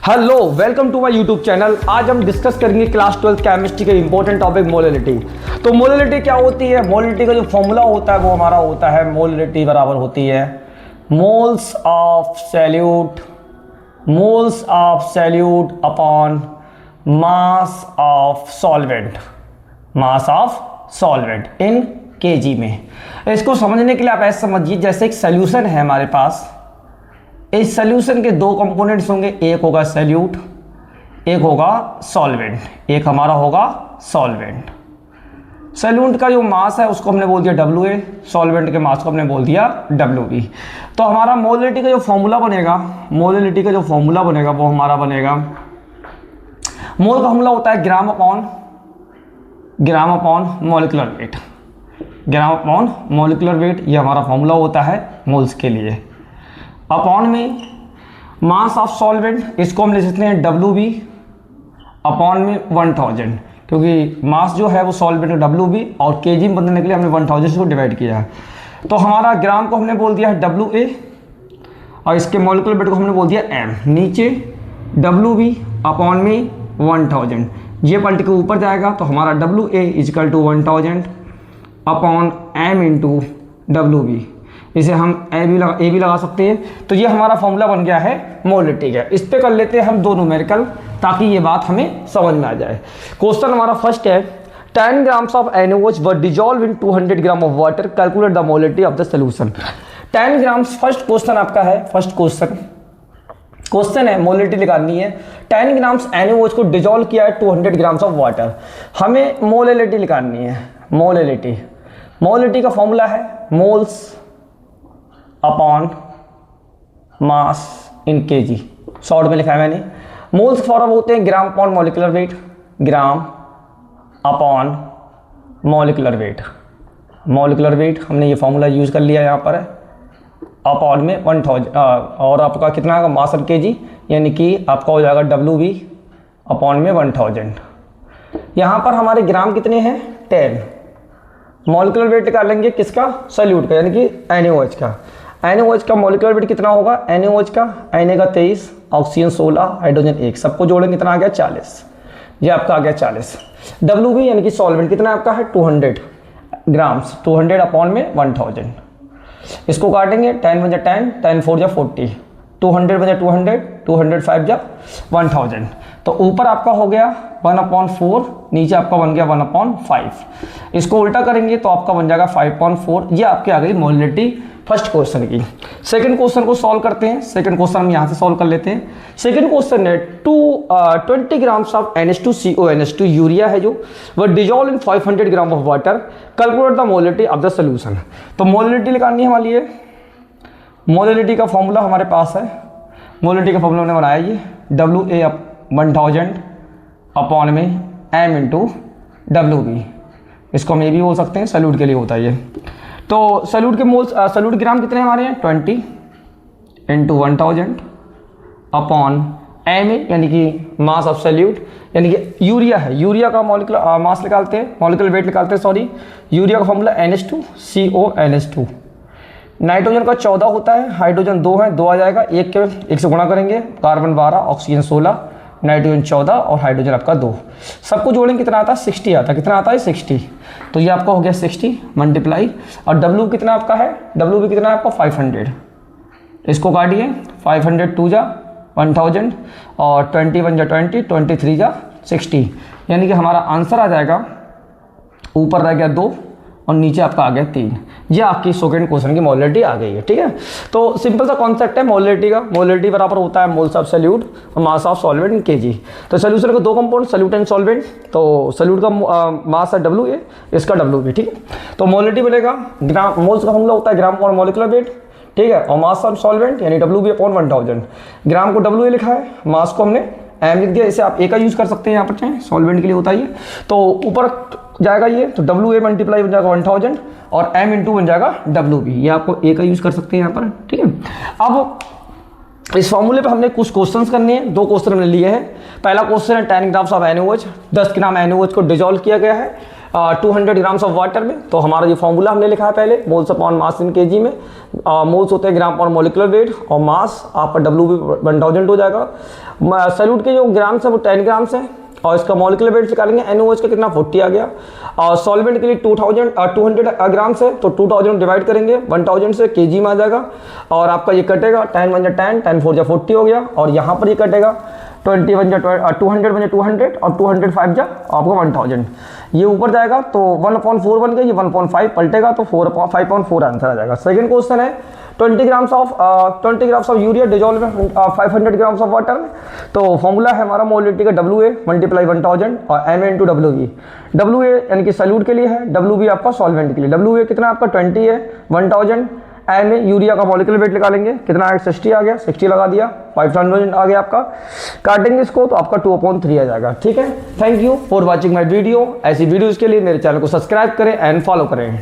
Hello, welcome to my YouTube channel. आज हम discuss करेंगे क्लास 12 केमिस्ट्री के इंपॉर्टेंट टॉपिक मोलिलिटी। तो मोलिलिटी क्या होती है? मोलिलिटी का जो फॉर्मूला होता है वो हमारा होता है मोलिलिटी बराबर होती है moles of salute upon mass of solvent in KG में। इसको समझने के लिए आप ऐसे समझिए जैसे एक सोल्यूशन है हमारे पास। इस सोल्यूशन के दो कंपोनेंट्स होंगे, एक होगा सैल्यूट, एक होगा सॉल्वेंट। एक हमारा होगा सॉल्वेंट। सैल्यूट का जो मास है उसको हमने बोल दिया WA, सॉल्वेंट के मास को हमने बोल दिया WB। तो हमारा मोलिलिटी का जो फॉर्मूला बनेगा, वो हमारा बनेगा, मोल का फॉर्मूला होता है ग्राम अपॉन मॉलिक्यूलर वेट। ये हमारा फॉर्मूला होता है मोल्स के लिए। अपॉन में मास ऑफ सॉल्वेंट, इसको हम लिख सकते हैं WB अपॉन में 1000, क्योंकि मास जो है वो सॉल्वेंट का WB और केजी में बदलने के लिए हमने 1000 को डिवाइड किया है। तो हमारा ग्राम को हमने बोल दिया है WA और इसके मॉलिक्यूलर वेट को हमने बोल दिया M। नीचे WB अपॉन में 1000, ये पलट के ऊपर जाएगा तो हमारा WA is equal to 1000 upon M into WB। इसे हम ए भी लगा सकते हैं। तो ये हमारा फॉर्मूला बन गया है मोलिलिटी का। इस पे कर लेते हैं हम दो न्यूमेरिकल ताकि ये बात हमें समझ में आ जाए। क्वेश्चन हमारा फर्स्ट है 10 grams of NaOH were dissolve in 200 gram of water, calculate the molality of the solution. 10 grams first question आपका है। फर्स्ट क्वेश्चन है, मोलिलिटी निकालनी है। 10 ग्राम्स NaOH को डिजॉल्व किया है 200 ग्राम्स ऑफ वाटर। हमें मोलिलिटी निकालनी है। मोलिलिटी का फॉर्मूला है मोल्स अपॉन मास इन केजी। शॉर्ट में लिखा है मैंने। मोल्स फॉर्म होते हैं ग्राम upon molecular weight, molecular weight हमने ये फॉर्मूला यूज कर लिया यहाँ पर है। अपॉन में 1000 और आपका कितना आएगा मास इन केजी, यानी कि आपका हो जाएगा WB अपॉन में 1000। यहाँ पर हमारे ग्राम कितने हैं 10। मॉलिक्यूलर वेट निकालेंगे किसका? सॉल्यूट का, यानी कि NaOH का। NaOH का मॉलिक्यूलर वेट कितना होगा? NaOH का Na का 23, ऑक्सीजन 16, हाइड्रोजन 1, सबको जोड़ेंगे कितना आ गया 40। ये आपका आ गया 40। WB यानी कि सॉल्वेंट कितना आपका है 200 ग्राम्स, 200 अपॉन में 1000। इसको काटेंगे 10 बन जा 10, 10 4 जा 40, 200 बन जा 200, 205 जा 1000। तो ऊपर आपका हो गया 1/4, नीचे आपका बन गया 1/5। इसको उल्टा करेंगे तो आपका बन जाएगा 5/4। ये आपके आ गई मोलिलिटी फर्स्ट क्वेश्चन की। सेकंड क्वेश्चन को सॉल्व करते हैं। सेकंड क्वेश्चन हम यहाँ से सॉल्व कर लेते हैं। सेकंड क्वेश्चन है 20 ग्राम्स ऑफ NH2CO यूरिया है जो वह dissolve in 500 gram of water, calculate the molality of the solution. तो मोलिलिटी निकालनी है हमारे लिए। मोलिलिटी का फॉर्मूला हमारे पास है। मोलिलिटी का फॉर्मूला हमने बनाया ये WA 1000 अपॉन में M इंटू WB। इसको हम ये भी बोल सकते हैं, सैल्यूट के लिए होता है ये। तो सैल्यूट के मोल्स सैल्यूट ग्राम कितने हमारे हैं 20 इंटू 1000 अपॉन MA यानी कि मास ऑफ सैल्यूट, यानी कि यूरिया है। यूरिया का मॉलिक्यूलर मास निकालते हैं, मॉलिक्यूलर वेट निकालते हैं सॉरी। यूरिया का फॉर्मूला NH2CO। नाइट्रोजन का 14 होता है, हाइड्रोजन 2 है, 2 आ जाएगा, एक से गुणा करेंगे, कार्बन 12, ऑक्सीजन 16, नाइट्रोजन 14 और हाइड्रोजन आपका 2। सबको जोड़ेंगे कितना आता है 60 आता है। कितना आता है 60। तो ये आपका हो गया 60 मल्टीप्लाई, और W कितना आपका है? WB कितना है आपका 500। इसको काटिए, 500 2 जा 1000 और 20 1 जा 20, 23 जा 60, यानी कि हमारा आंसर आ जाएगा, ऊपर रह गया 2 और नीचे आपका आ गया 3। ये आपकी सेकंड क्वेश्चन की मोलिलिटी आ गई है। ठीक है, तो सिंपल सा कॉन्सेप्ट है मोलिलिटी का। मोलिलिटी बराबर होता है मोल्स ऑफ सॉल्यूट और mass of solvent in KG. तो सोल्यूशन के दो कंपाउंड सॉल्यूट एंड सॉल्वेंट। तो सॉल्यूट का मास है WA, इसका WB। ठीक है, तो मोलिलिटी बनेगा ग्राम, मोल्स का फॉर्मूला होता है ग्राम और मॉलिक्यूलर वेट। ठीक है, और मास ऑफ सॉल्वेंट यानी WB अपॉन 1000। ग्राम को WA लिखा है, मास को हमने M लिख दिया। इसे आप A का यूज कर सकते हैं यहाँ पर, चाहे सॉल्वेंट के लिए होता है ये। तो ऊपर जाएगा ये, तो WA मल्टीप्लाई बन जाएगा 1000 और M इंटू बन जाएगा WB। ये आपको A का यूज कर सकते हैं यहाँ पर। ठीक है, अब इस फॉर्मूले पे हमने कुछ क्वेश्चंस करने हैं। 2 क्वेश्चन हमने लिए हैं। पहला क्वेश्चन है 10 grams of NaOH, 10 gram NaOH को डिजॉल्व किया गया है 200 ग्राम्स ऑफ वाटर में। तो हमारा जो फॉर्मूला हमने लिखा है पहले, मोल्स अपॉन मास इन केजी में, मोल्स होते हैं ग्राम पर मॉलिक्यूलर वेट, और मास आपका डब्ल्यू भी 1000 हो जाएगा। सॉल्यूट के जो ग्राम्स है वो 10 ग्राम्स है, और इसका मॉलिक्यूलर वेट निकालेंगे NaOH का कितना 40 आ गया। और सॉल्वेंट के लिए 200 ग्राम्स है, तो 2000 डिवाइड करेंगे 1000 से, केजी में आ जाएगा। और आपका ये कटेगा 10 1 10, 10 4 जा 40 हो गया, और यहाँ पर ये कटेगा 20 1 जा 200 1 200, और 200 5 जा आपको 1000, ये ऊपर जाएगा तो 1/4 बन गया, ये 1/5 पलटेगा तो 5/4 आंसर आ जाएगा। सेकंड क्वेश्चन है 20 grams of urea dissolve 500 grams of water में। तो फॉर्मूला है हमारा मोलिटी का WA मल्टीप्लाई 1000 और MA इंटू WV। WA यानी कि सॉल्यूट के लिए है, WV आपका सॉल्वेंट के लिए। WA कितना आपका 20 है, 1000। MA यूरिया का मॉलिक्यूलर वेट निकालेंगे, कितना आएगा 60 आ गया, 60 लगा दिया, 500 आ गया आपका। काटेंगे इसको तो आपका 2/3 आ जाएगा। ठीक है, thank you for watching my video. ऐसी वीडियोज़ के लिए मेरे चैनल को सब्सक्राइब करें एंड फॉलो करें।